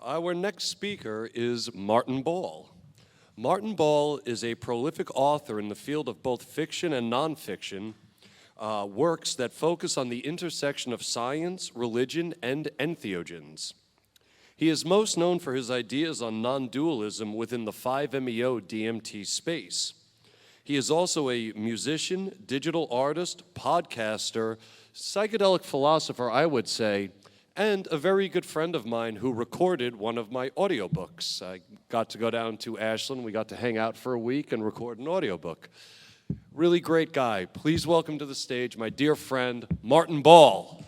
Our next speaker is Martin Ball. Martin Ball is a prolific author in the field of both fiction and nonfiction, works that focus on the intersection of science, religion, and entheogens. He is most known for his ideas on non-dualism within the 5-MeO DMT space. He is also a musician, digital artist, podcaster, psychedelic philosopher, I would say, and a very good friend of mine who recorded one of my audiobooks. I got to go down to Ashland. We got to hang out for a week and record an audiobook. Really great guy. Please welcome to the stage my dear friend, Martin Ball.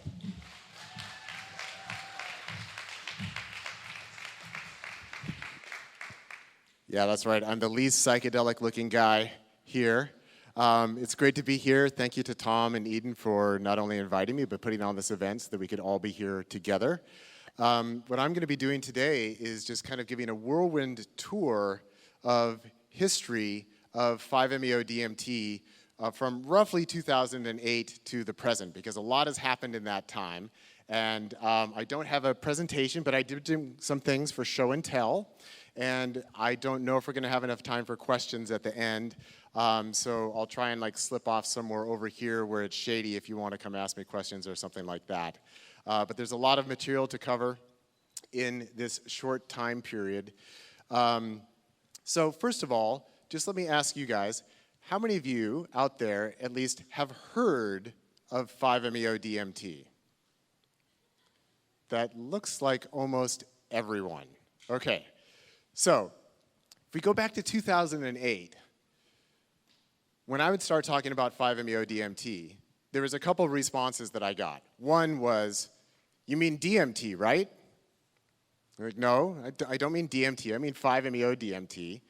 Yeah, that's right. I'm the least psychedelic-looking guy here. It's great to be here. Thank you to Tom and Eden for not only inviting me, but putting on this event so that we could all be here together. What I'm going to be doing today is just kind of giving a whirlwind tour of history of 5-MeO DMT from roughly 2008 to the present, because a lot has happened in that time. And I don't have a presentation, but I did do some things for show and tell. And I don't know if we're going to have enough time for questions at the end. So I'll try and slip off somewhere over here where it's shady if you want to come ask me questions or something like that. But there's a lot of material to cover in this short time period. So first of all, just let me ask you guys, how many of you out there at least have heard of 5-MeO DMT? That looks like almost everyone. Okay. So, if we go back to 2008, when I would start talking about 5-MeO DMT, there was a couple of responses that I got. One was, you mean DMT, right? I'm like, no, I don't mean DMT, I mean 5-MeO DMT.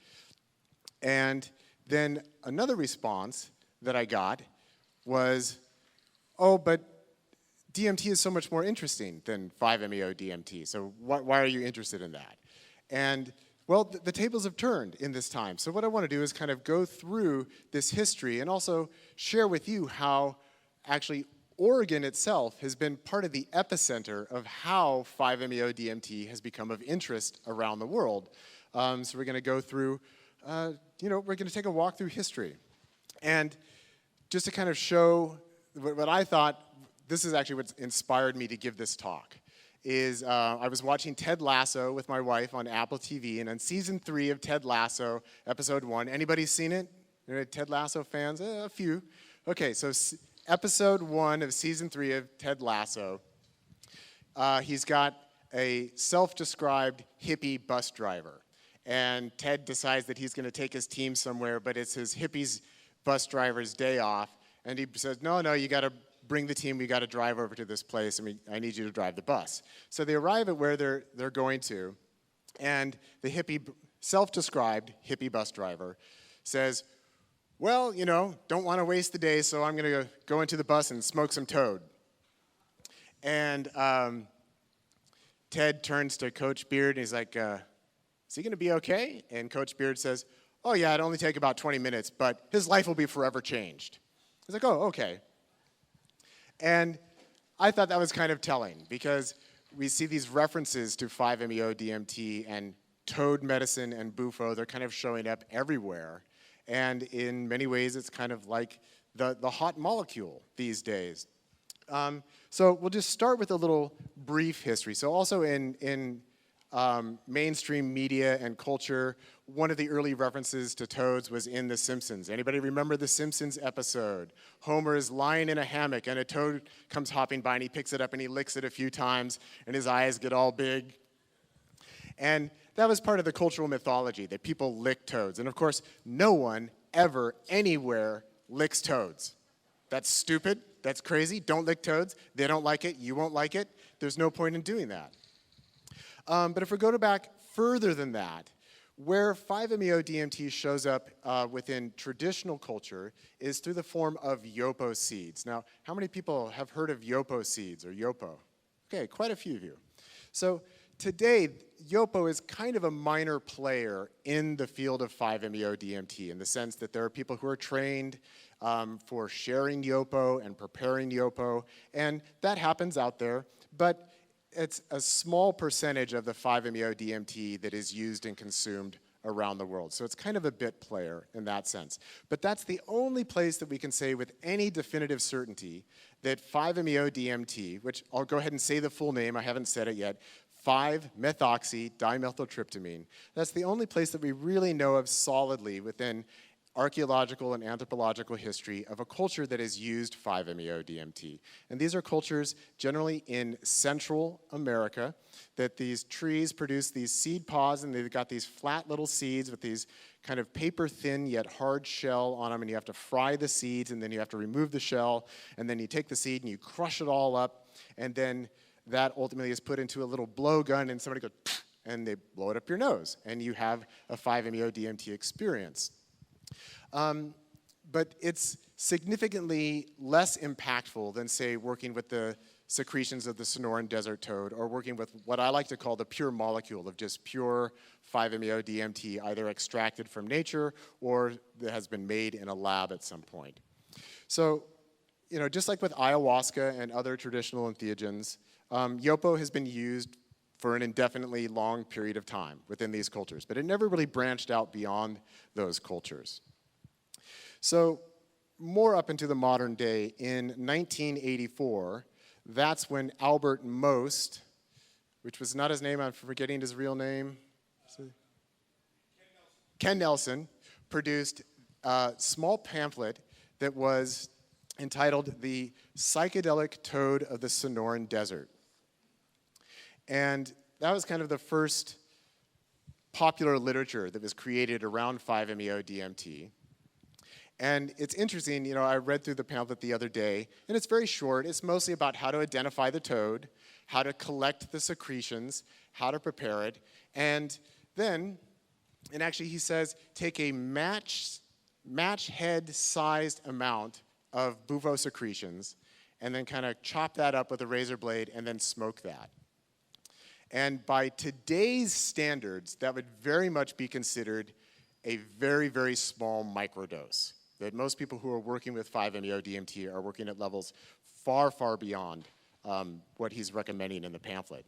And then another response that I got was, oh, but DMT is so much more interesting than 5-MeO DMT, so why are you interested in that? And well, the tables have turned in this time. So what I want to do is kind of go through this history and also share with you how actually Oregon itself has been part of the epicenter of how 5-MeO DMT has become of interest around the world. So we're going to go through, we're going to take a walk through history. And just to kind of show what I thought, this is actually what inspired me to give this talk. I was watching Ted Lasso with my wife on Apple TV, and on season 3 of Ted Lasso, episode 1, anybody seen it? Ted Lasso fans? A few. Okay, so episode 1 of season 3 of Ted Lasso, he's got a self-described hippie bus driver, and Ted decides that he's going to take his team somewhere, but it's his hippies bus driver's day off, and he says, no, you got to bring the team, we got to drive over to this place, I need you to drive the bus. So they arrive at where they're going to, and the self-described hippie bus driver says, well, don't want to waste the day, so I'm going to go into the bus and smoke some toad. And Ted turns to Coach Beard, and he's like, is he going to be okay? And Coach Beard says, oh yeah, it'll only take about 20 minutes, but his life will be forever changed. He's like, oh, okay. And I thought that was kind of telling, because we see these references to 5-MeO DMT and toad medicine and bufo. They're kind of showing up everywhere. And in many ways, it's kind of like the hot molecule these days. So we'll just start with a little brief history. So also in mainstream media and culture, one of the early references to toads was in The Simpsons. Anybody remember The Simpsons episode? Homer is lying in a hammock and a toad comes hopping by and he picks it up and he licks it a few times and his eyes get all big. And that was part of the cultural mythology, that people lick toads. And of course, no one ever, anywhere, licks toads. That's stupid. That's crazy. Don't lick toads. They don't like it. You won't like it. There's no point in doing that. But if we go back further than that, where 5-MeO DMT shows up within traditional culture is through the form of yopo seeds. Now, how many people have heard of yopo seeds or yopo? Okay, quite a few of you. So today, yopo is kind of a minor player in the field of 5-MeO DMT in the sense that there are people who are trained for sharing yopo and preparing yopo, and that happens out there. But it's a small percentage of the 5-MeO DMT that is used and consumed around the world. So it's kind of a bit player in that sense. But that's the only place that we can say with any definitive certainty that 5-MeO DMT, which I'll go ahead and say the full name, I haven't said it yet, 5-methoxy-dimethyltryptamine. That's the only place that we really know of solidly within archaeological and anthropological history of a culture that has used 5-MeO DMT. And these are cultures generally in Central America, that these trees produce these seed pods, and they've got these flat little seeds with these kind of paper-thin yet hard shell on them, and you have to fry the seeds, and then you have to remove the shell, and then you take the seed and you crush it all up, and then that ultimately is put into a little blowgun, and somebody goes, and they blow it up your nose, and you have a 5-MeO DMT experience. But it's significantly less impactful than, say, working with the secretions of the Sonoran desert toad, or working with what I like to call the pure molecule of just pure 5-MeO DMT, either extracted from nature or that has been made in a lab at some point. So, you know, just like with ayahuasca and other traditional entheogens, yopo has been used for an indefinitely long period of time within these cultures, but it never really branched out beyond those cultures. So more up into the modern day, in 1984, that's when Albert Most, which was not his name, I'm forgetting his real name. Ken Nelson produced a small pamphlet that was entitled The Psychedelic Toad of the Sonoran Desert. And that was kind of the first popular literature that was created around 5-MeO DMT. And it's interesting, you know, I read through the pamphlet the other day, and it's very short. It's mostly about how to identify the toad, how to collect the secretions, how to prepare it, and then, and actually he says, take a match head-sized amount of bufo secretions, and then kind of chop that up with a razor blade, and then smoke that. And by today's standards, that would very much be considered a very, very small microdose. That most people who are working with 5-MeO DMT are working at levels far, far beyond what he's recommending in the pamphlet.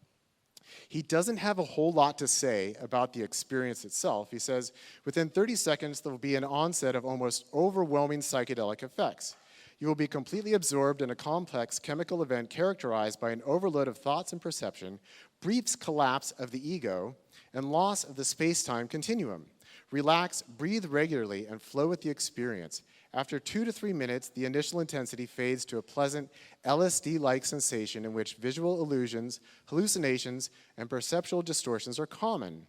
He doesn't have a whole lot to say about the experience itself. He says, within 30 seconds, there will be an onset of almost overwhelming psychedelic effects. You will be completely absorbed in a complex chemical event characterized by an overload of thoughts and perception, brief collapse of the ego, and loss of the space-time continuum. Relax, breathe regularly, and flow with the experience. After 2 to 3 minutes, the initial intensity fades to a pleasant LSD-like sensation in which visual illusions, hallucinations, and perceptual distortions are common.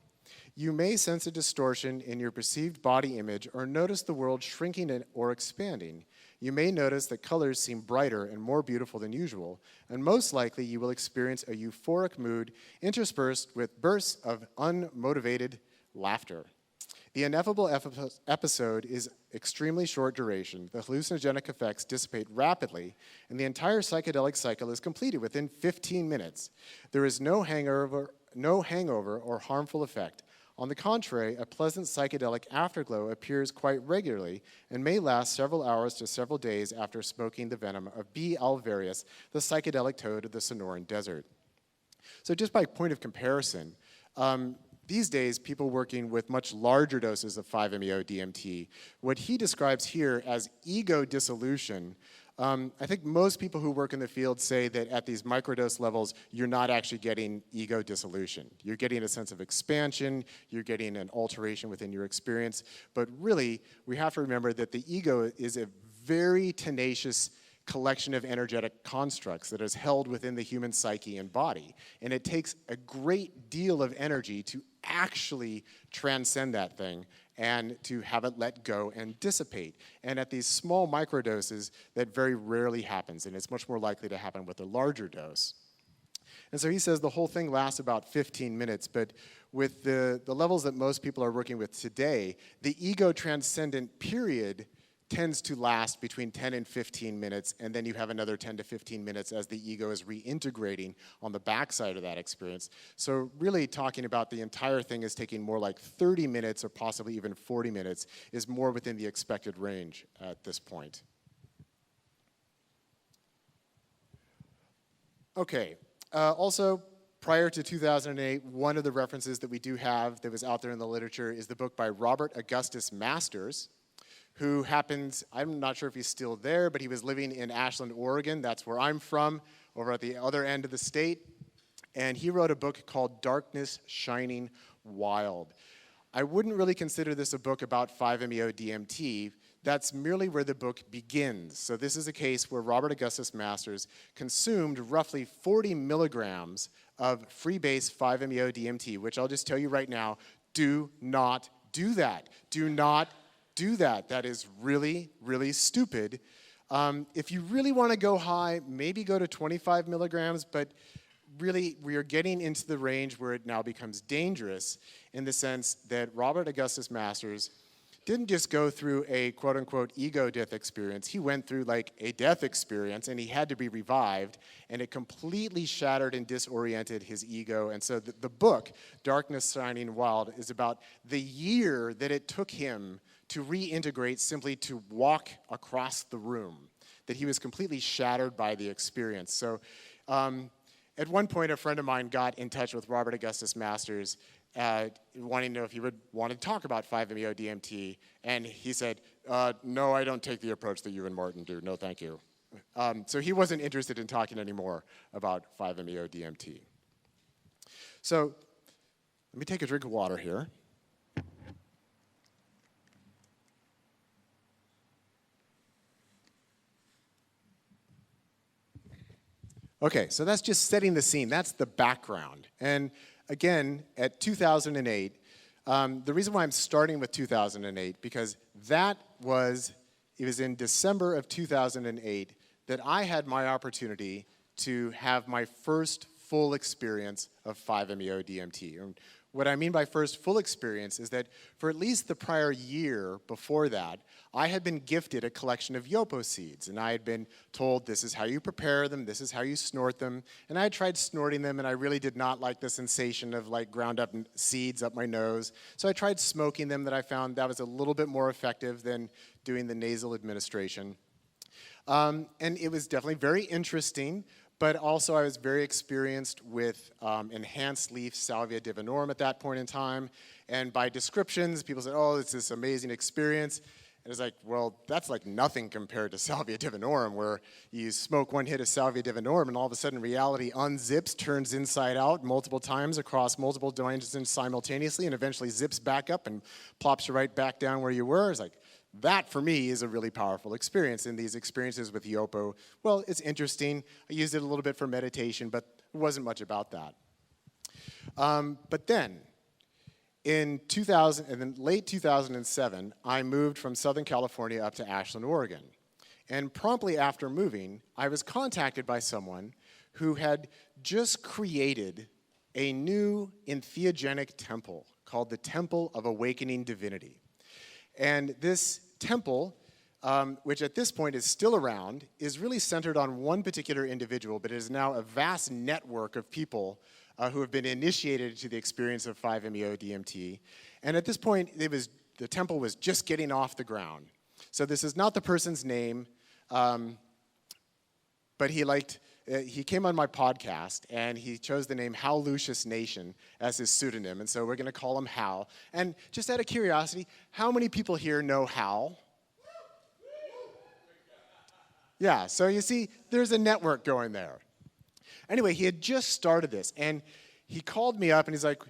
You may sense a distortion in your perceived body image or notice the world shrinking or expanding. You may notice that colors seem brighter and more beautiful than usual, and most likely you will experience a euphoric mood interspersed with bursts of unmotivated laughter. The ineffable episode is extremely short duration. The hallucinogenic effects dissipate rapidly, and the entire psychedelic cycle is completed within 15 minutes. There is no hangover or harmful effect. On the contrary, a pleasant psychedelic afterglow appears quite regularly and may last several hours to several days after smoking the venom of B. alvarius, the psychedelic toad of the Sonoran Desert. So just by point of comparison, these days, people working with much larger doses of 5-MeO DMT, what he describes here as ego dissolution, I think most people who work in the field say that at these microdose levels, you're not actually getting ego dissolution. You're getting a sense of expansion, you're getting an alteration within your experience, but really, we have to remember that the ego is a very tenacious collection of energetic constructs that is held within the human psyche and body. And it takes a great deal of energy to actually transcend that thing and to have it let go and dissipate. And at these small microdoses, that very rarely happens, and it's much more likely to happen with a larger dose. And so he says the whole thing lasts about 15 minutes, but with the levels that most people are working with today, the ego transcendent period tends to last between 10 and 15 minutes, and then you have another 10 to 15 minutes as the ego is reintegrating on the backside of that experience. So really talking about the entire thing is taking more like 30 minutes or possibly even 40 minutes is more within the expected range at this point. Okay, also prior to 2008, one of the references that we do have that was out there in the literature is the book by Robert Augustus Masters, who happens, I'm not sure if he's still there, but he was living in Ashland, Oregon. That's where I'm from, over at the other end of the state. And he wrote a book called Darkness Shining Wild. I wouldn't really consider this a book about 5-MeO DMT. That's merely where the book begins. So this is a case where Robert Augustus Masters consumed roughly 40 milligrams of free-base 5-MeO DMT, which I'll just tell you right now, do not do that. Do not do that. That is really, really stupid. If you really want to go high, maybe go to 25 milligrams, but really, we are getting into the range where it now becomes dangerous in the sense that Robert Augustus Masters didn't just go through a quote-unquote ego death experience. He went through like a death experience, and he had to be revived, and it completely shattered and disoriented his ego. And so the book, Darkness Shining Wild, is about the year that it took him to reintegrate, simply to walk across the room, that he was completely shattered by the experience. So at one point, a friend of mine got in touch with Robert Augustus Masters, wanting to know if he would want to talk about 5-MeO DMT, and he said, no, I don't take the approach that you and Martin do. No, thank you. So he wasn't interested in talking anymore about 5-MeO DMT. So let me take a drink of water here. Okay, so that's just setting the scene. That's the background. And again, at 2008, the reason why I'm starting with 2008, because it was in December of 2008 that I had my opportunity to have my first full experience of 5-MeO DMT. And what I mean by first full experience is that for at least the prior year before that, I had been gifted a collection of yopo seeds, and I had been told this is how you prepare them, this is how you snort them, and I had tried snorting them, and I really did not like the sensation of like ground up seeds up my nose. So I tried smoking them, that I found that was a little bit more effective than doing the nasal administration. And it was definitely very interesting, but also I was very experienced with enhanced leaf salvia divinorum at that point in time. And by descriptions, people said, oh, it's this amazing experience. And it's like, well, that's like nothing compared to salvia divinorum, where you smoke one hit of salvia divinorum and all of a sudden reality unzips, turns inside out multiple times across multiple dimensions simultaneously, and eventually zips back up and plops you right back down where you were. It's like, that, for me, is a really powerful experience. And these experiences with yopo, well, it's interesting. I used it a little bit for meditation, but it wasn't much about that. But then, in late 2007, I moved from Southern California up to Ashland, Oregon. And promptly after moving, I was contacted by someone who had just created a new entheogenic temple called the Temple of Awakening Divinity. And this temple, which at this point is still around, is really centered on one particular individual, but it is now a vast network of people who have been initiated to the experience of 5-MeO DMT. And at this point, the temple was just getting off the ground. So this is not the person's name, but he came on my podcast, and he chose the name Hal Lucius Nation as his pseudonym, and so we're going to call him Hal. And just out of curiosity, how many people here know Hal? Yeah, so you see, there's a network going there. Anyway, he had just started this, and he called me up, and he's like,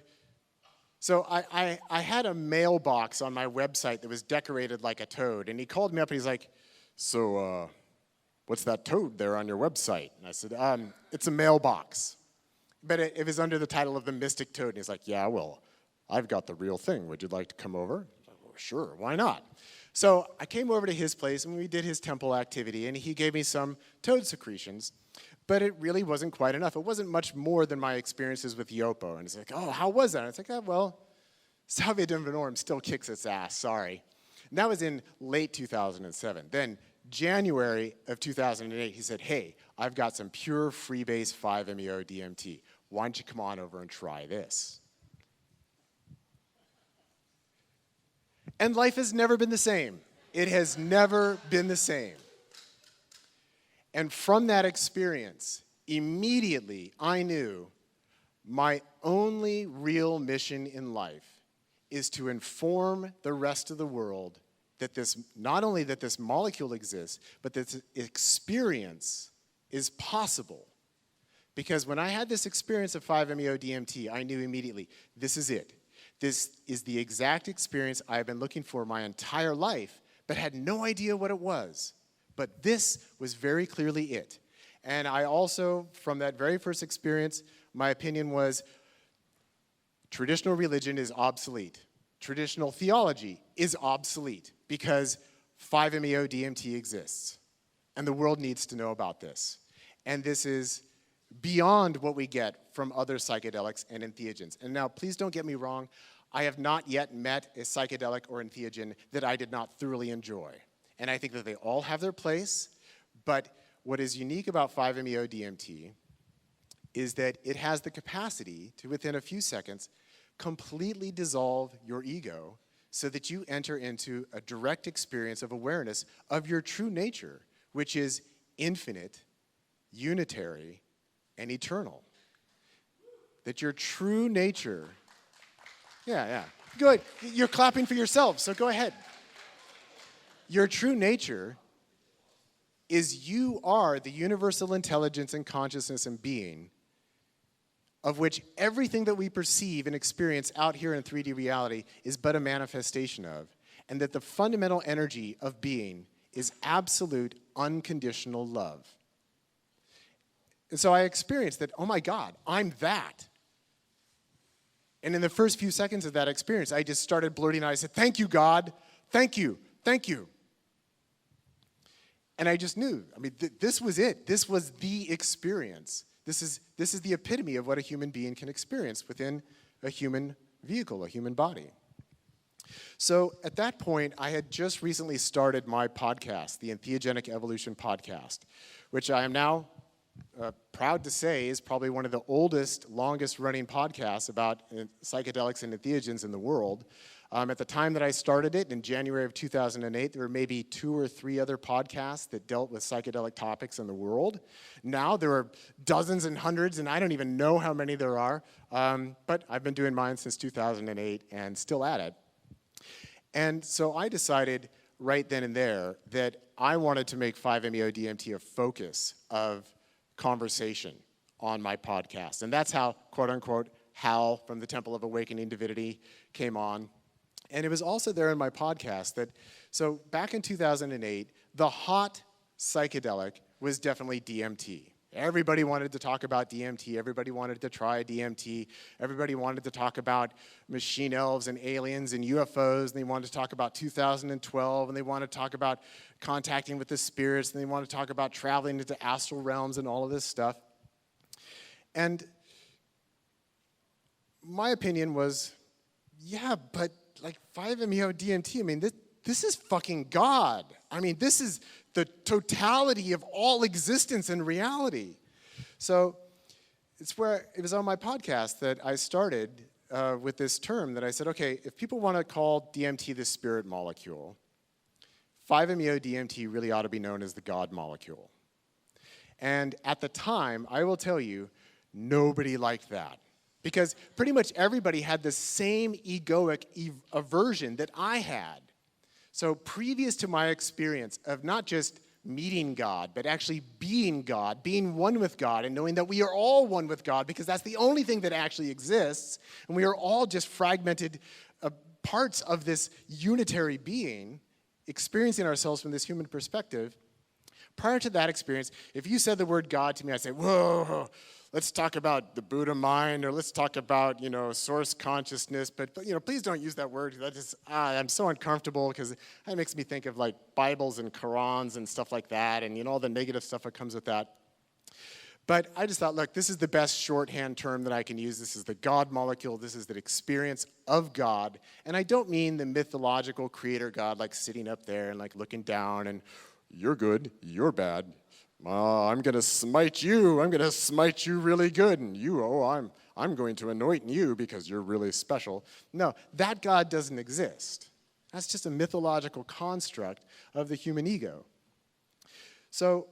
so I had a mailbox on my website that was decorated like a toad, and he called me up, and he's like, so, what's that toad there on your website? And I said, it's a mailbox. But it was under the title of the Mystic Toad. And he's like, yeah, well, I've got the real thing. Would you like to come over? I was like, well, sure, why not? So I came over to his place, and we did his temple activity, and he gave me some toad secretions. But it really wasn't quite enough. It wasn't much more than my experiences with yopo. And he's like, oh, how was that? And I was like, oh, well, salvia divinorum still kicks its ass, sorry. And that was in late 2007. Then January of 2008, he said, hey, I've got some pure freebase 5-MeO DMT. Why don't you come on over and try this? And life has never been the same. It has never been the same. And from that experience, immediately I knew my only real mission in life is to inform the rest of the world that not only that this molecule exists, but that this experience is possible. Because when I had this experience of 5-MeO DMT, I knew immediately, this is it. This is the exact experience I've been looking for my entire life, but had no idea what it was. But this was very clearly it. And I also, from that very first experience, my opinion was traditional religion is obsolete. Traditional theology is obsolete because 5-MeO DMT exists. And the world needs to know about this. And this is beyond what we get from other psychedelics and entheogens. And now, please don't get me wrong. I have not yet met a psychedelic or entheogen that I did not thoroughly enjoy. And I think that they all have their place. But what is unique about 5-MeO DMT is that it has the capacity to, within a few seconds, completely dissolve your ego so that you enter into a direct experience of awareness of your true nature, which is infinite, unitary, and eternal. That your true nature, yeah, good. You're clapping for yourself, so go ahead. Your true nature is you are the universal intelligence and consciousness and being of which everything that we perceive and experience out here in 3D reality is but a manifestation of, and that the fundamental energy of being is absolute unconditional love. And so I experienced that, oh my God, I'm that. And in the first few seconds of that experience, I just started blurting out, I said, thank you, God, thank you, thank you. And I just knew, I mean, this was it. This was the experience. This is the epitome of what a human being can experience within a human vehicle, a human body. So at that point, I had just recently started my podcast, the Entheogenic Evolution Podcast, which I am now proud to say is probably one of the oldest, longest-running podcasts about psychedelics and entheogens in the world. At the time that I started it, in January of 2008, there were maybe 2 or 3 other podcasts that dealt with psychedelic topics in the world. Now there are dozens and hundreds, and I don't even know how many there are. But I've been doing mine since 2008 and still at it. And so I decided right then and there that I wanted to make 5-MeO DMT a focus of conversation on my podcast. And that's how, quote unquote, Hal from the Temple of Awakening Divinity came on. And it was also there in my podcast that, so back in 2008, the hot psychedelic was definitely DMT. Everybody wanted to talk about DMT. Everybody wanted to try DMT. Everybody wanted to talk about machine elves and aliens and UFOs, and they wanted to talk about 2012, and they wanted to talk about contacting with the spirits, and they wanted to talk about traveling into astral realms and all of this stuff. And my opinion was, yeah, but like 5-MeO DMT, I mean, this is fucking God. I mean, this is the totality of all existence and reality. So it was on my podcast that I started with this term that I said, okay, if people want to call DMT the spirit molecule, 5-MeO DMT really ought to be known as the God molecule. And at the time, I will tell you, nobody liked that. Because pretty much everybody had the same egoic aversion that I had. So previous to my experience of not just meeting God, but actually being God, being one with God, and knowing that we are all one with God, because that's the only thing that actually exists, and we are all just fragmented parts of this unitary being, experiencing ourselves from this human perspective. Prior to that experience, if you said the word God to me, I'd say, whoa, let's talk about the Buddha mind, or let's talk about, source consciousness, but please don't use that word. That just, I'm so uncomfortable, because that makes me think of like Bibles and Qurans and stuff like that, and all the negative stuff that comes with that. But I just thought, look, this is the best shorthand term that I can use. This is the God molecule. This is the experience of God. And I don't mean the mythological creator God, like sitting up there and like looking down and, you're good, you're bad. I'm going to smite you. I'm going to smite you really good. And I'm going to anoint you because you're really special. No, that God doesn't exist. That's just a mythological construct of the human ego. So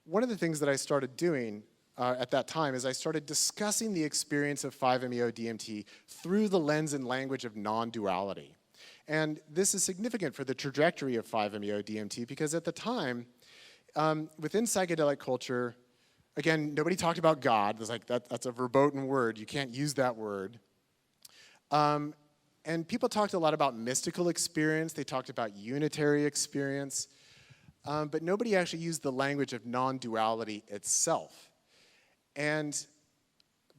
one of the things that I started doing at that time is I started discussing the experience of 5-MeO DMT through the lens and language of non-duality. And this is significant for the trajectory of 5-MeO DMT because at the time, within psychedelic culture, again, nobody talked about God. It was like, that's a verboten word. You can't use that word. And people talked a lot about mystical experience. They talked about unitary experience. But nobody actually used the language of non-duality itself. And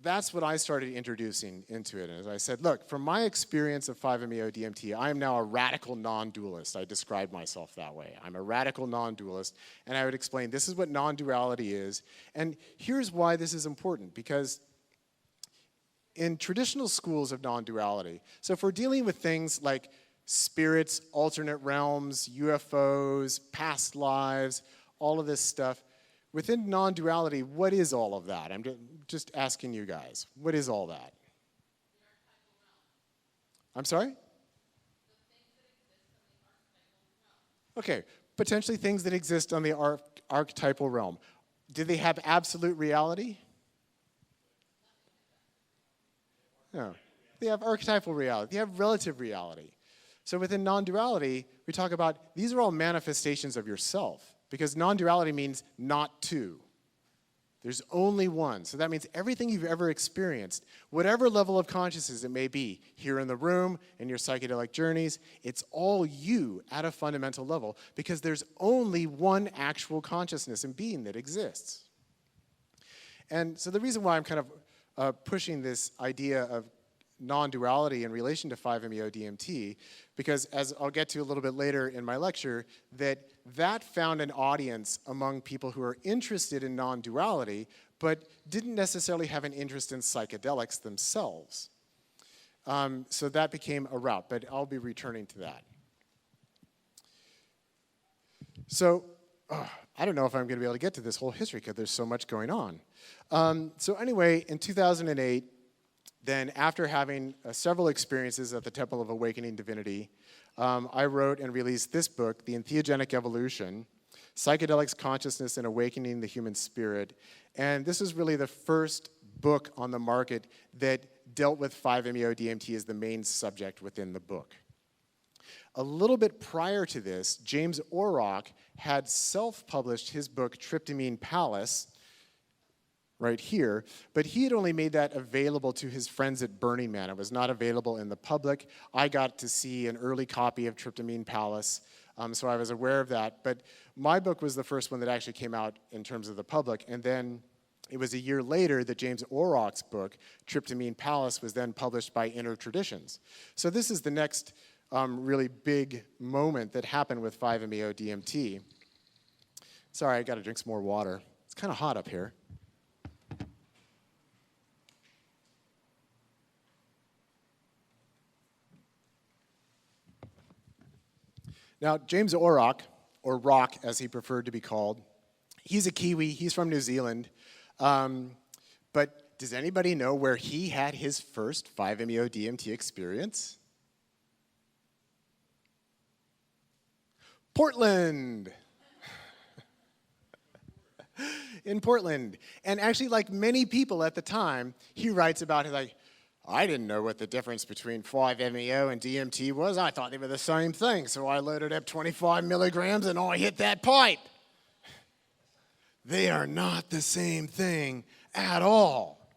that's what I started introducing into it. As I said, look, from my experience of 5-MeO DMT, I am now a radical non-dualist. I described myself that way. I'm a radical non-dualist, and I would explain this is what non-duality is. And here's why this is important, because in traditional schools of non-duality, so if we're dealing with things like spirits, alternate realms, UFOs, past lives, all of this stuff, within non-duality, what is all of that? I'm just asking you guys. What is all that? I'm sorry? Okay, potentially things that exist on the archetypal realm. Do they have absolute reality? No. They have archetypal reality. They have relative reality. So within non-duality, we talk about these are all manifestations of yourself, because non-duality means not two. There's only one. So that means everything you've ever experienced, whatever level of consciousness it may be, here in the room, in your psychedelic journeys, it's all you at a fundamental level, because there's only one actual consciousness and being that exists. And so the reason why I'm kind of pushing this idea of non-duality in relation to 5-MeO DMT, because as I'll get to a little bit later in my lecture, that found an audience among people who are interested in non-duality, but didn't necessarily have an interest in psychedelics themselves. So that became a route, but I'll be returning to that. So I don't know if I'm going to be able to get to this whole history because there's so much going on. So anyway, in 2008, then after having several experiences at the Temple of Awakening Divinity, I wrote and released this book, The Entheogenic Evolution, Psychedelics, Consciousness, and Awakening the Human Spirit. And this is really the first book on the market that dealt with 5-MeO DMT as the main subject within the book. A little bit prior to this, James Orrock had self-published his book, Tryptamine Palace, right here, but he had only made that available to his friends at Burning Man. It was not available in the public. I got to see an early copy of Tryptamine Palace, so I was aware of that. But my book was the first one that actually came out in terms of the public, and then it was a year later that James Orrock's book, Tryptamine Palace, was then published by Inner Traditions. So this is the next really big moment that happened with 5-MeO DMT. Sorry, I got to drink some more water. It's kind of hot up here. Now, James Orrock, or Rock as he preferred to be called, he's a Kiwi, he's from New Zealand, but does anybody know where he had his first 5-MeO DMT experience? Portland! In Portland. And actually, like many people at the time, he writes about it like, I didn't know what the difference between 5-MeO and DMT was. I thought they were the same thing, so I loaded up 25 milligrams and I hit that pipe. They are not the same thing at all.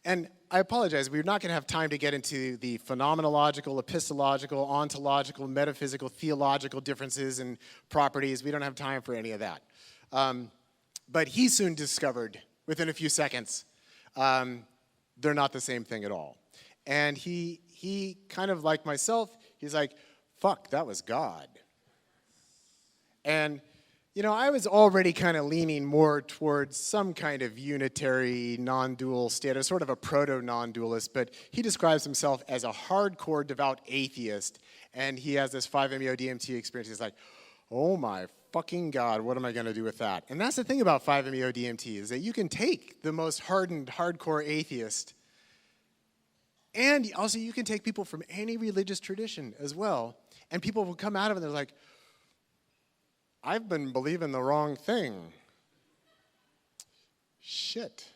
And I apologize, we're not going to have time to get into the phenomenological, epistemological, ontological, metaphysical, theological differences and properties. We don't have time for any of that. But he soon discovered, within a few seconds, they're not the same thing at all. And he kind of like myself, he's like, fuck, that was God. And, you know, I was already kind of leaning more towards some kind of unitary, non-dual state, or sort of a proto-non-dualist, but he describes himself as a hardcore, devout atheist, and he has this 5-MeO DMT experience. He's like, oh my fucking God, what am I going to do with that? And that's the thing about 5-MeO DMT, is that you can take the most hardened, hardcore atheist, and also you can take people from any religious tradition as well, and people will come out of it and they're like, I've been believing the wrong thing. shit,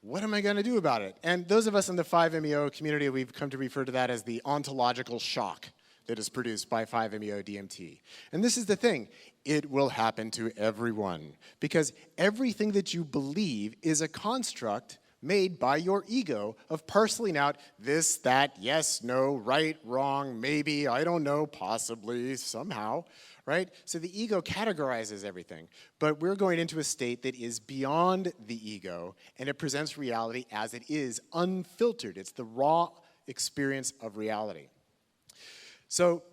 what am I going to do about it? And those of us in the 5-MeO community, we've come to refer to that as the ontological shock that is produced by 5-MeO DMT. And this is the thing, it will happen to everyone, because everything that you believe is a construct made by your ego of parceling out this, that, yes, no, right, wrong, maybe, I don't know, possibly, somehow, right? So the ego categorizes everything, but we're going into a state that is beyond the ego, and it presents reality as it is, unfiltered. It's the raw experience of reality. So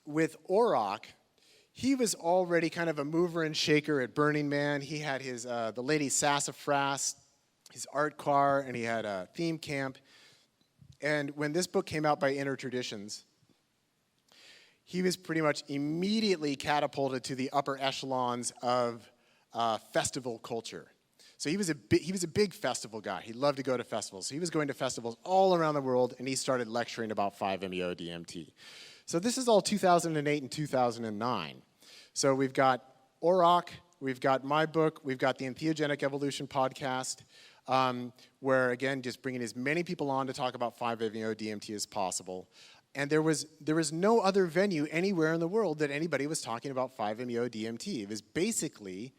with Auroch, he was already kind of a mover and shaker at Burning Man. He had his, the Lady Sassafras, his art car, and he had a theme camp. And when this book came out by Inner Traditions, he was pretty much immediately catapulted to the upper echelons of festival culture. So he was a big festival guy. He loved to go to festivals. So he was going to festivals all around the world, and he started lecturing about 5-MeO DMT. So this is all 2008 and 2009. So we've got Auroch, we've got my book, we've got the Entheogenic Evolution podcast, where, again, just bringing as many people on to talk about 5-MeO DMT as possible. And there was no other venue anywhere in the world that anybody was talking about 5-MeO DMT. It was basically,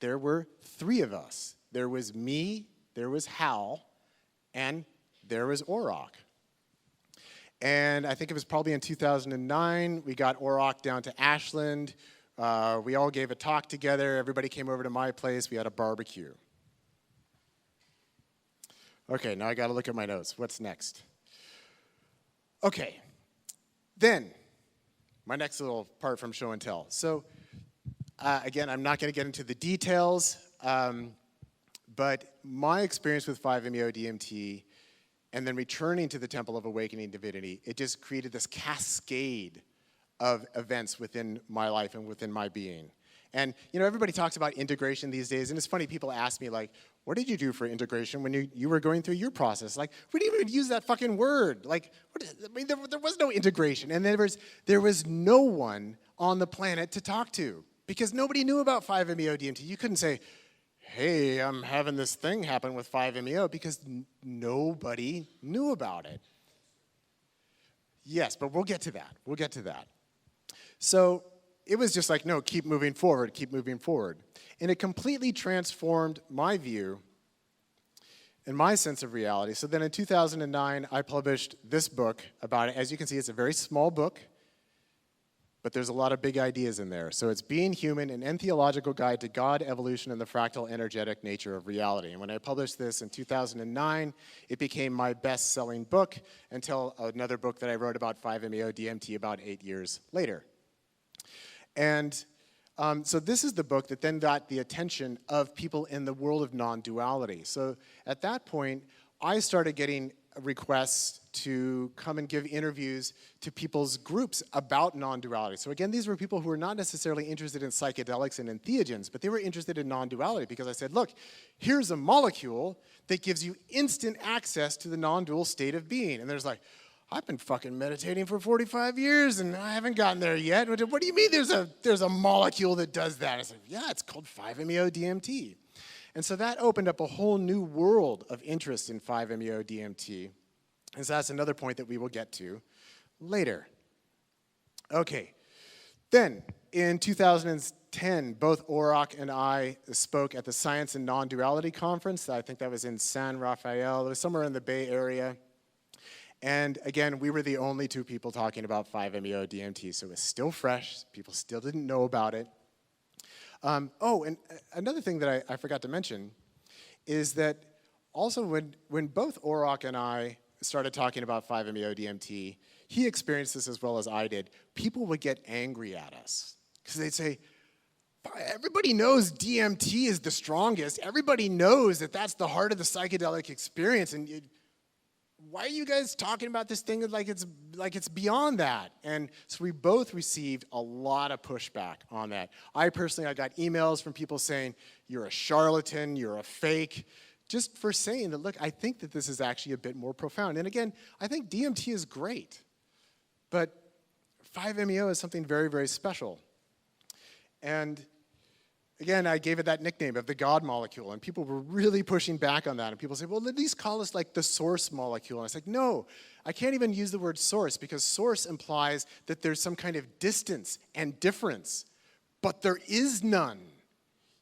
there were three of us. There was me, there was Hal, and there was Auroch. And I think it was probably in 2009, we got Auroch down to Ashland. We all gave a talk together. Everybody came over to my place. We had a barbecue. Okay, now I got to look at my notes. What's next? Okay, then, my next little part from show and tell. So, again, I'm not going to get into the details, but my experience with 5-MeO DMT and then returning to the Temple of Awakening Divinity, it just created this cascade of events within my life and within my being. And, you know, everybody talks about integration these days, and it's funny, people ask me, like, what did you do for integration when you were going through your process? Like, we didn't even use that fucking word. Like, there was no integration. And there was no one on the planet to talk to, because nobody knew about 5-MeO DMT. You couldn't say, hey, I'm having this thing happen with 5-MeO, because nobody knew about it. Yes, but we'll get to that. We'll get to that. So it was just like, no, keep moving forward, keep moving forward. And it completely transformed my view and my sense of reality. So then in 2009, I published this book about it. As you can see, it's a very small book, but there's a lot of big ideas in there. So it's Being Human, an Entheological Guide to God, Evolution, and the Fractal Energetic Nature of Reality. And when I published this in 2009, it became my best-selling book until another book that I wrote about 5-MeO DMT about 8 years later. And so this is the book that then got the attention of people in the world of non-duality. So at that point, I started getting requests to come and give interviews to people's groups about non-duality. So again, these were people who were not necessarily interested in psychedelics and entheogens, but they were interested in non-duality, because I said, look, here's a molecule that gives you instant access to the non-dual state of being. And there's like, I've been fucking meditating for 45 years and I haven't gotten there yet. What do you mean there's a molecule that does that? I said, yeah, it's called 5-MeO DMT. And so that opened up a whole new world of interest in 5-MeO DMT. And so that's another point that we will get to later. Okay, then in 2010, both Auroch and I spoke at the Science and Non-Duality Conference. I think that was in San Rafael. It was somewhere in the Bay Area. And again, we were the only two people talking about 5-MeO DMT, so it was still fresh. People still didn't know about it. Oh, and another thing that I forgot to mention is that also when both Auroch and I started talking about 5-MeO DMT, he experienced this as well as I did. People would get angry at us because they'd say, everybody knows DMT is the strongest. Everybody knows that that's the heart of the psychedelic experience, and why are you guys talking about this thing like it's beyond that? And so we both received a lot of pushback on that. I got emails from people saying, you're a charlatan, you're a fake, just for saying that, look, I think that this is actually a bit more profound. And again, I think DMT is great, but 5-MeO is something very, very special. And Again, I gave it that nickname of the God molecule, and people were really pushing back on that. And people say, well, at least call us like the source molecule. And I was like, no, I can't even use the word source because source implies that there's some kind of distance and difference, but there is none.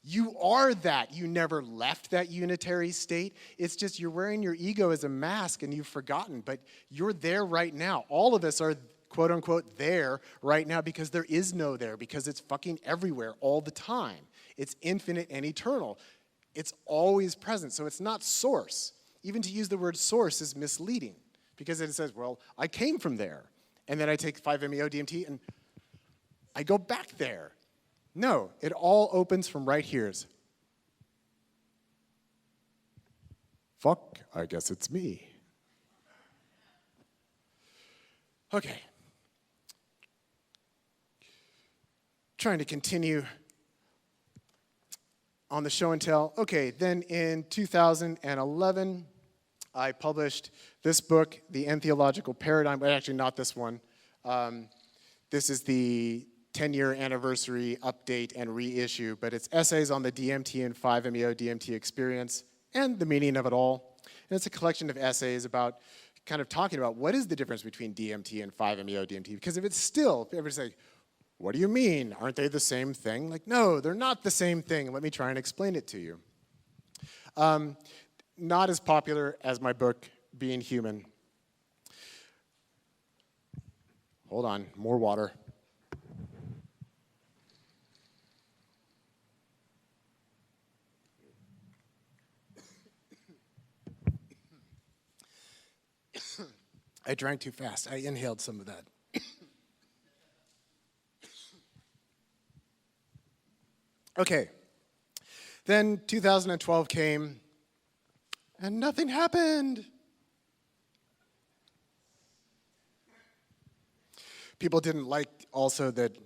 You are that. You never left that unitary state. It's just you're wearing your ego as a mask and you've forgotten, but you're there right now. All of us are quote unquote there right now because there is no there, because it's fucking everywhere all the time. It's infinite and eternal. It's always present, so it's not source. Even to use the word source is misleading because it says, well, I came from there, and then I take 5-MeO DMT and I go back there. No, it all opens from right here. Fuck, I guess it's me. Okay. Trying to continue on the show and tell. Okay, then in 2011, I published this book, The Entheological Paradigm, but actually not this one. This is the 10-year anniversary update and reissue, but it's essays on the DMT and 5-MeO DMT experience and the meaning of it all. And it's a collection of essays about kind of talking about what is the difference between DMT and 5-MeO DMT, because if everybody's like, what do you mean? Aren't they the same thing? Like, no, they're not the same thing. Let me try and explain it to you. Not as popular as my book, Being Human. Hold on, more water. I drank too fast. I inhaled some of that. Okay. Then 2012 came, and nothing happened. People didn't like also that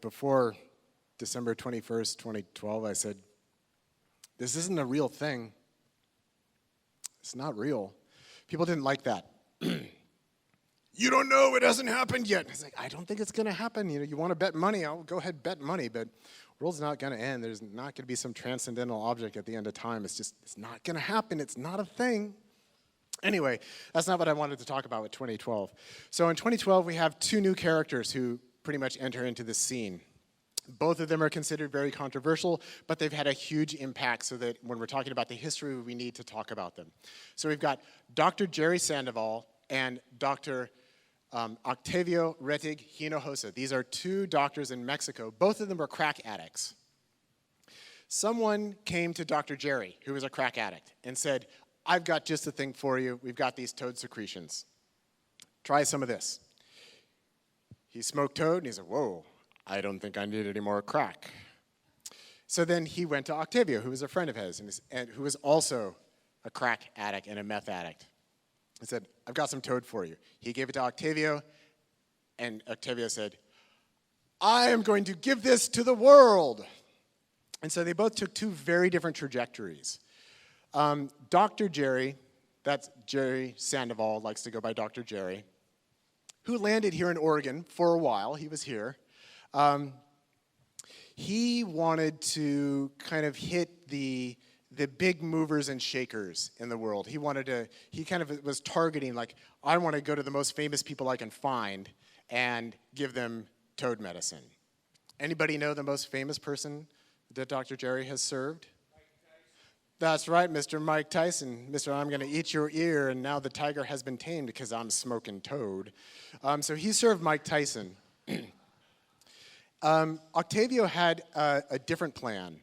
before December 21st, 2012, I said, this isn't a real thing. It's not real. People didn't like that. You don't know, it hasn't happened yet. It's like, I don't think it's going to happen. You know, you want to bet money, I'll go ahead bet money, but the world's not going to end. There's not going to be some transcendental object at the end of time. It's not going to happen. It's not a thing. Anyway, that's not what I wanted to talk about with 2012. So in 2012, we have two new characters who pretty much enter into this scene. Both of them are considered very controversial, but they've had a huge impact so that when we're talking about the history, we need to talk about them. So we've got Dr. Jerry Sandoval and Dr. Octavio Rettig Hinojosa. These are two doctors in Mexico. Both of them are crack addicts. Someone came to Dr. Jerry, who was a crack addict, and said, I've got just the thing for you. We've got these toad secretions. Try some of this. He smoked toad, and he said, whoa, I don't think I need any more crack. So then he went to Octavio, who was a friend of his, and who was also a crack addict and a meth addict. He said, I've got some toad for you. He gave it to Octavio, and Octavio said, I am going to give this to the world. And so they both took two very different trajectories. Dr. Jerry, that's Jerry Sandoval, likes to go by Dr. Jerry, who landed here in Oregon for a while. He was here. He wanted to kind of hit the big movers and shakers in the world. He kind of was targeting, like, I want to go to the most famous people I can find and give them toad medicine. Anybody know the most famous person that Dr. Jerry has served? That's right, Mr. Mike Tyson. Mr. I'm going to eat your ear, and now the tiger has been tamed because I'm smoking toad. So he served Mike Tyson. Octavio had a different plan.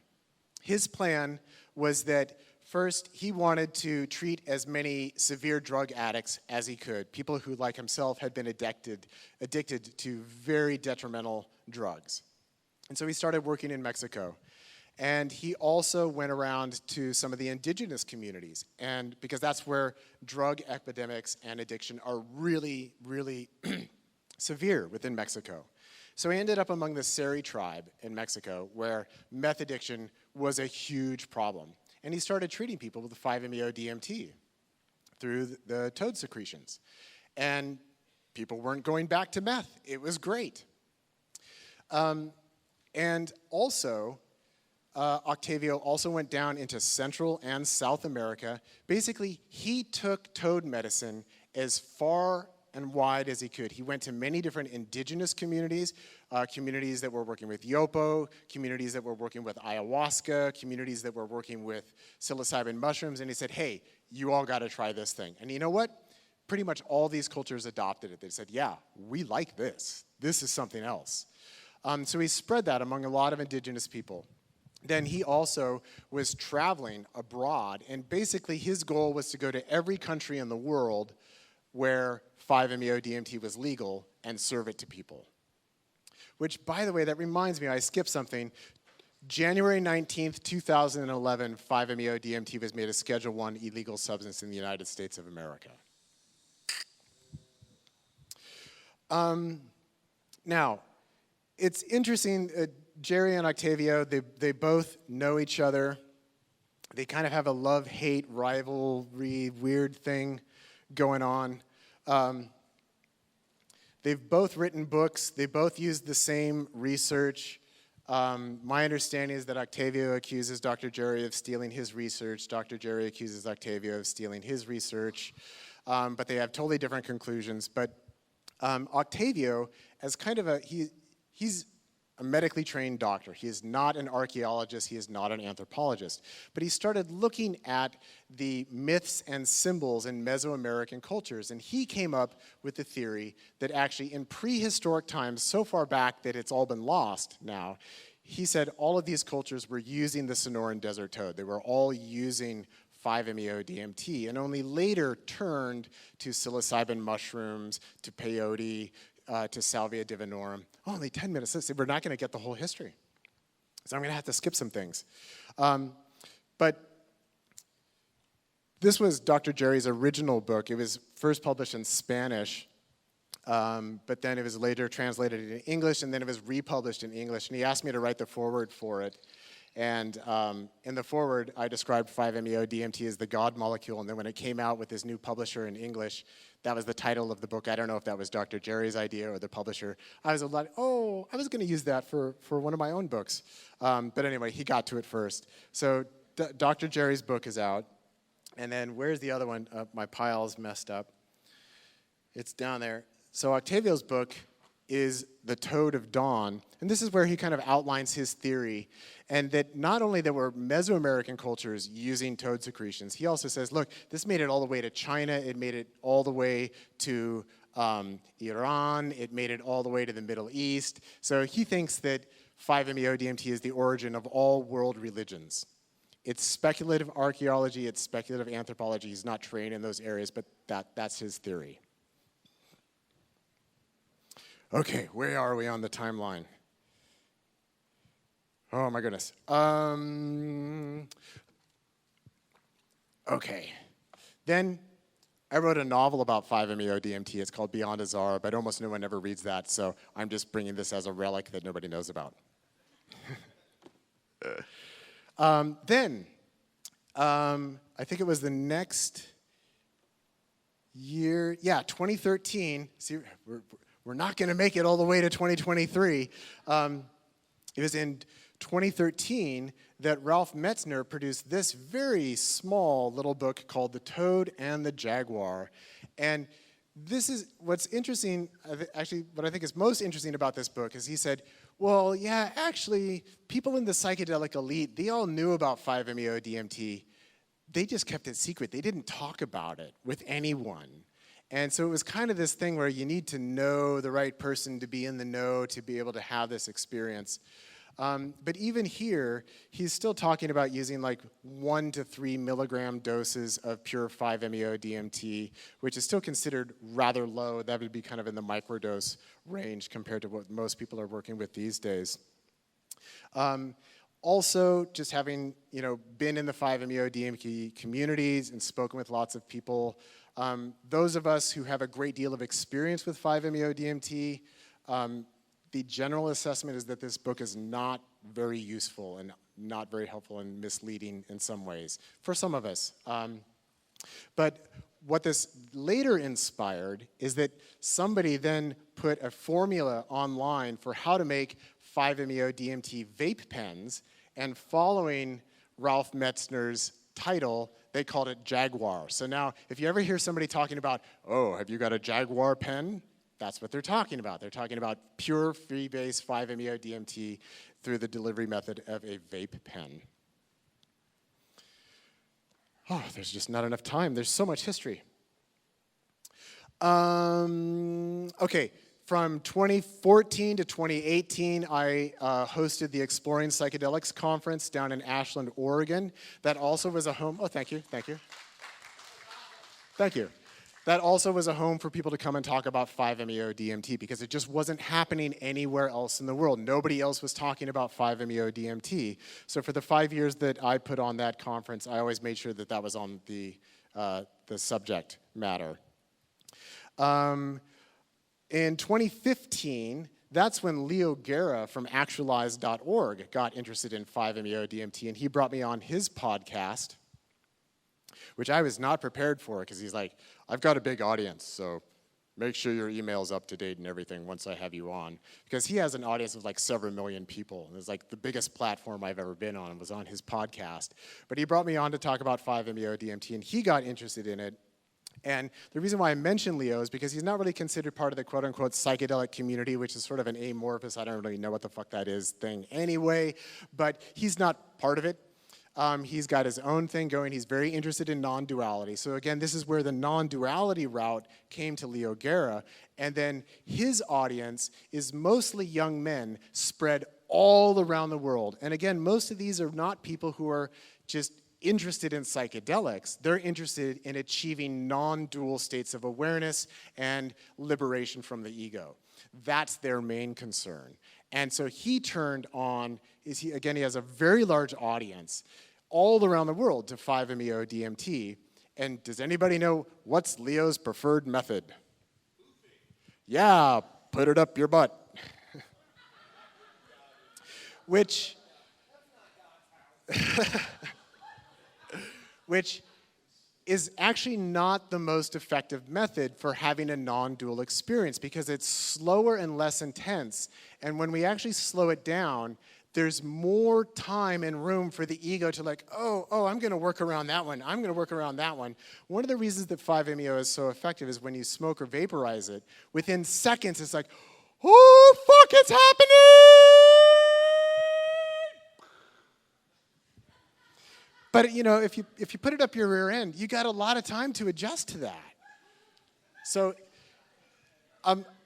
His plan was that first he wanted to treat as many severe drug addicts as he could, people who, like himself, had been addicted to very detrimental drugs. And so he started working in Mexico. And he also went around to some of the indigenous communities, and because that's where drug epidemics and addiction are really, really severe within Mexico. So he ended up among the Seri tribe in Mexico, where meth addiction was a huge problem. And he started treating people with the 5-MeO DMT through the toad secretions. And people weren't going back to meth. It was great. And also, Octavio also went down into Central and South America. Basically, he took toad medicine as far and wide as he could. He went to many different indigenous communities, communities that were working with yopo, communities that were working with ayahuasca, communities that were working with psilocybin mushrooms, and he said, hey, you all got to try this thing. And you know what? Pretty much all these cultures adopted it. They said, yeah, we like this. This is something else. So he spread that among a lot of indigenous people. Then he also was traveling abroad, and basically his goal was to go to every country in the world where 5-MeO DMT was legal and serve it to people. Which, by the way, that reminds me, I skipped something. January 19th, 2011, 5-MeO DMT was made a Schedule I illegal substance in the United States of America. Now, it's interesting, Jerry and Octavio, they both know each other. They kind of have a love-hate rivalry weird thing going on. They've both written books. They both used the same research. My understanding is that Octavio accuses Dr. Jerry of stealing his research. Dr. Jerry accuses Octavio of stealing his research. But they have totally different conclusions. But Octavio, as kind of he's a medically trained doctor. He is not an archaeologist. He is not an anthropologist. But he started looking at the myths and symbols in Mesoamerican cultures. And he came up with the theory that actually in prehistoric times, so far back that it's all been lost now, he said all of these cultures were using the Sonoran Desert Toad. They were all using 5-MeO DMT, and only later turned to psilocybin mushrooms, to peyote, to Salvia divinorum. Oh, only 10 minutes. Listen, we're not going to get the whole history. So I'm going to have to skip some things. But this was Dr. Jerry's original book. It was first published in Spanish, but then it was later translated into English, and then it was republished in English. And he asked me to write the foreword for it. And in the foreword, I described 5-MeO DMT as the God molecule. And then when it came out with this new publisher in English, that was the title of the book. I don't know if that was Dr. Jerry's idea or the publisher. I was like, oh, I was going to use that for one of my own books. But anyway, he got to it first. So Dr. Jerry's book is out. And then where's the other one? My pile's messed up. It's down there. So Octavio's book is The Toad of Dawn. And this is where he kind of outlines his theory. And that not only there were Mesoamerican cultures using toad secretions, he also says, look, this made it all the way to China. It made it all the way to Iran. It made it all the way to the Middle East. So he thinks that 5-MeO DMT is the origin of all world religions. It's speculative archaeology. It's speculative anthropology. He's not trained in those areas, but that's his theory. Okay, where are we on the timeline? Oh my goodness. Okay. Then I wrote a novel about 5-MeO DMT. It's called Beyond Azara, but almost no one ever reads that, so I'm just bringing this as a relic that nobody knows about. Then, I think it was the next year, 2013. See, we're not going to make it all the way to 2023. It was in 2013 that Ralph Metzner produced this very small little book called The Toad and the Jaguar. And this is what's interesting, actually what I think is most interesting about this book is he said, well, yeah, actually, people in the psychedelic elite, they all knew about 5-MeO DMT. They just kept it secret. They didn't talk about it with anyone. And so it was kind of this thing where you need to know the right person to be in the know to be able to have this experience. But even here, he's still talking about using like 1 to 3 milligram doses of pure 5-MeO DMT, which is still considered rather low. That would be kind of in the microdose range compared to what most people are working with these days. Also, just having been in the 5-MeO DMT communities and spoken with lots of people, those of us who have a great deal of experience with 5-MeO DMT, the general assessment is that this book is not very useful and not very helpful and misleading in some ways, for some of us. But what this later inspired is that somebody then put a formula online for how to make 5-MeO DMT vape pens, And following Ralph Metzner's title, they called it Jaguar. So now, if you ever hear somebody talking about, oh, have you got a Jaguar pen? That's what they're talking about. They're talking about pure free-base 5-MeO DMT through the delivery method of a vape pen. Oh, there's just not enough time. There's so much history. Okay, from 2014 to 2018, I hosted the Exploring Psychedelics Conference down in Ashland, Oregon. That also was a home, oh, thank you. Thank you. That also was a home for people to come and talk about 5-MeO DMT because it just wasn't happening anywhere else in the world. Nobody else was talking about 5-MeO DMT. So for the 5 years that I put on that conference, I always made sure that that was on the subject matter. In 2015, that's when Leo Guerra from Actualize.org got interested in 5-MeO DMT, and he brought me on his podcast, which I was not prepared for because he's like, I've got a big audience, so make sure your email's up to date and everything once I have you on. Because he has an audience of like several million people. And it's like the biggest platform I've ever been on was on his podcast. But he brought me on to talk about 5-MeO DMT, and he got interested in it. And the reason why I mention Leo is because he's not really considered part of the quote-unquote psychedelic community, which is sort of an amorphous, I don't really know what the fuck that is thing anyway, but he's not part of it. He's got his own thing going. He's very interested in non-duality. So again, this is where the non-duality route came to Leo Guerra. And then his audience is mostly young men spread all around the world. And again, most of these are not people who are just interested in psychedelics. They're interested in achieving non-dual states of awareness and liberation from the ego. That's their main concern. And so he turned on, he has a very large audience all around the world to 5-MeO DMT. And does anybody know what's Leo's preferred method? Yeah, put it up your butt. Which is actually not the most effective method for having a non-dual experience because it's slower and less intense. And when we actually slow it down, there's more time and room for the ego to like, oh, I'm going to work around that one. I'm going to work around that one. One of the reasons that 5-MeO is so effective is when you smoke or vaporize it, within seconds it's like, oh, fuck, it's happening! But you know, if you put it up your rear end, you got a lot of time to adjust to that. So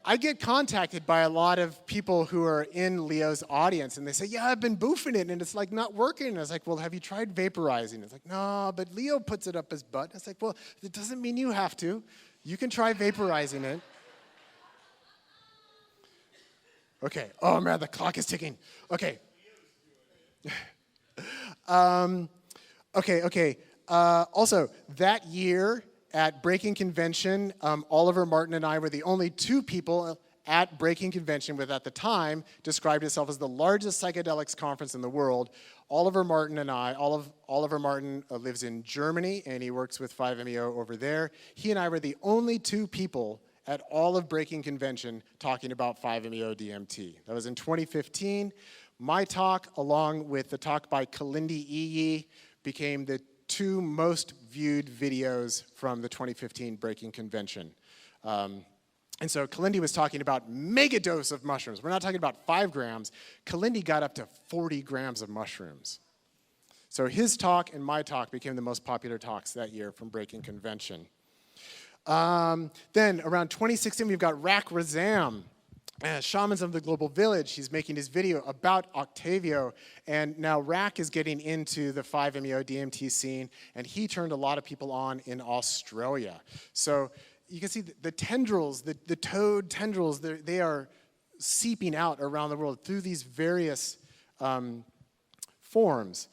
I get contacted by a lot of people who are in Leo's audience, and they say, yeah, I've been boofing it, and it's like not working. And I was like, well, have you tried vaporizing? It's like, no, but Leo puts it up his butt. It's like, well, it doesn't mean you have to. You can try vaporizing it. Okay. Oh, man, the clock is ticking. Okay. Okay. Also, that year at Breaking Convention, Oliver Martin and I were the only two people at Breaking Convention with, at the time, described itself as the largest psychedelics conference in the world. Oliver Martin and I, Oliver Martin lives in Germany, and he works with 5-MeO over there. He and I were the only two people at all of Breaking Convention talking about 5-MeO DMT. That was in 2015. My talk, along with the talk by Kalindi Iyi, became the two most viewed videos from the 2015 Breaking Convention. And so Kalindi was talking about megadose of mushrooms. We're not talking about 5 grams. Kalindi got up to 40 grams of mushrooms. So his talk and my talk became the most popular talks that year from Breaking Convention. Then around 2016, we've got Rak Razam, Shamans of the Global Village. He's making his video about Octavio, and now Rak is getting into the 5-MeO DMT scene, and he turned a lot of people on in Australia. So you can see the tendrils, the toad tendrils, they are seeping out around the world through these various forms.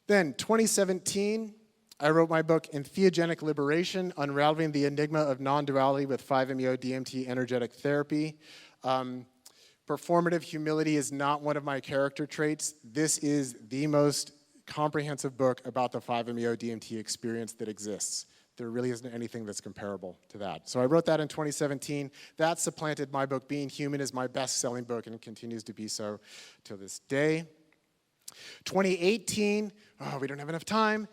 Then 2017, I wrote my book, Entheogenic Liberation, Unraveling the Enigma of Non-Duality with 5-MeO DMT Energetic Therapy. Performative humility is not one of my character traits. This is the most comprehensive book about the 5-MeO DMT experience that exists. There really isn't anything that's comparable to that. So I wrote that in 2017. That supplanted my book. Being Human is my best-selling book and continues to be so to this day. 2018, we don't have enough time,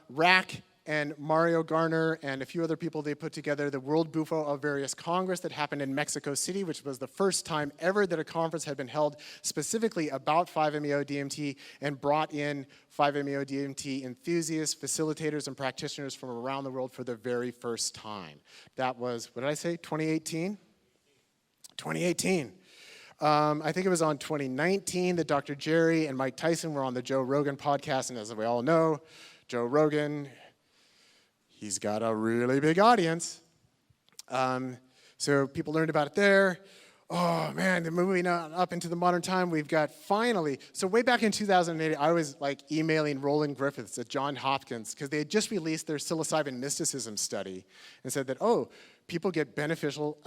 Rack and Mario Garner and a few other people, they put together the World Bufo of Various Congress that happened in Mexico City, which was the first time ever that a conference had been held specifically about 5-MeO DMT and brought in 5-MeO DMT enthusiasts, facilitators, and practitioners from around the world for the very first time. That was, what did I say, 2018? 2018. I think it was on 2019 that Dr. Jerry and Mike Tyson were on the Joe Rogan podcast, and as we all know, Joe Rogan, he's got a really big audience. So people learned about it there. Oh man, moving on up into the modern time, we've got finally, so way back in 2008, I was like emailing Roland Griffiths at Johns Hopkins because they had just released their psilocybin mysticism study and said that, oh, people get beneficial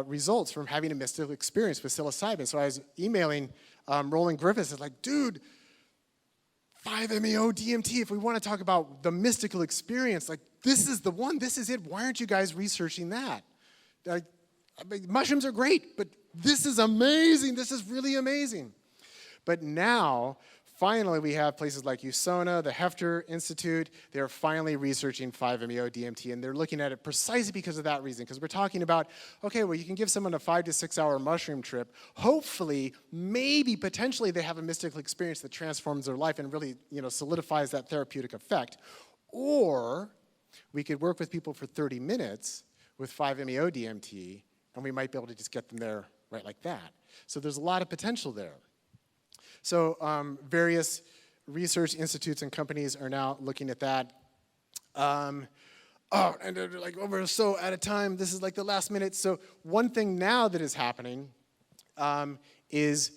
results from having a mystical experience with psilocybin. So I was emailing Roland Griffiths, it's like, dude, 5-MeO DMT, if we want to talk about the mystical experience, like this is the one, this is it. Why aren't you guys researching that? Like, I mean, mushrooms are great, but this is amazing. This is really amazing. But now, finally, we have places like USONA, the Hefter Institute. They're finally researching 5-MeO DMT, and they're looking at it precisely because of that reason. Because we're talking about, okay, well, you can give someone a 5 to 6 hour mushroom trip. Hopefully, maybe, potentially, they have a mystical experience that transforms their life and really, solidifies that therapeutic effect. Or we could work with people for 30 minutes with 5-MeO DMT, and we might be able to just get them there right like that. So there's a lot of potential there. So various research institutes and companies are now looking at that. And they're like, oh, we're so out of time. This is like the last minute. So one thing now that is happening is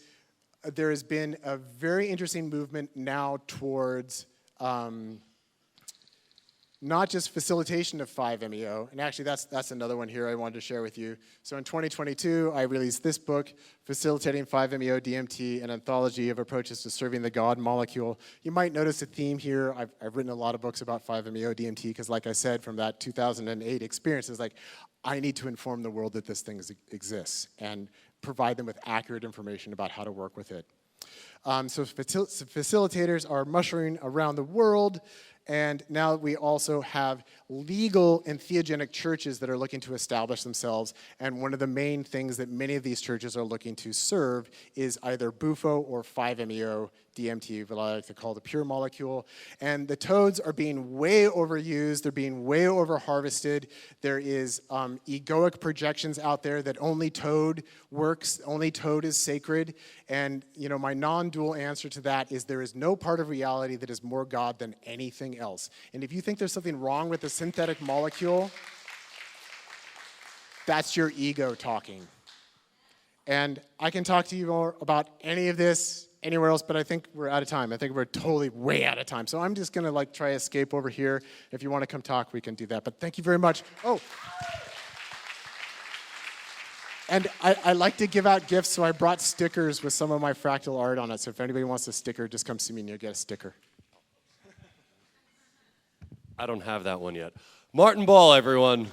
there has been a very interesting movement now towards not just facilitation of 5-MeO, and actually that's another one here I wanted to share with you. So in 2022, I released this book, Facilitating 5-MeO DMT, an anthology of approaches to serving the God molecule. You might notice a theme here. I've written a lot of books about 5-MeO DMT because, like I said, from that 2008 experience, it's like, I need to inform the world that this thing exists and provide them with accurate information about how to work with it. So facilitators are mushrooming around the world. And now we also have legal and theogenic churches that are looking to establish themselves. And one of the main things that many of these churches are looking to serve is either Bufo or 5-MeO DMT, what I like to call the pure molecule. And the toads are being way overused. They're being way over-harvested. There is egoic projections out there that only toad works, only toad is sacred. And my non-dual answer to that is there is no part of reality that is more God than anything else. And if you think there's something wrong with the synthetic molecule, that's your ego talking. And I can talk to you more about any of this anywhere else, but I think we're out of time. I think we're totally way out of time. So I'm just going to try escape over here. If you want to come talk, we can do that. But thank you very much. Oh. And I like to give out gifts, so I brought stickers with some of my fractal art on it. So if anybody wants a sticker, just come see me and you'll get a sticker. I don't have that one yet. Martin Ball, everyone.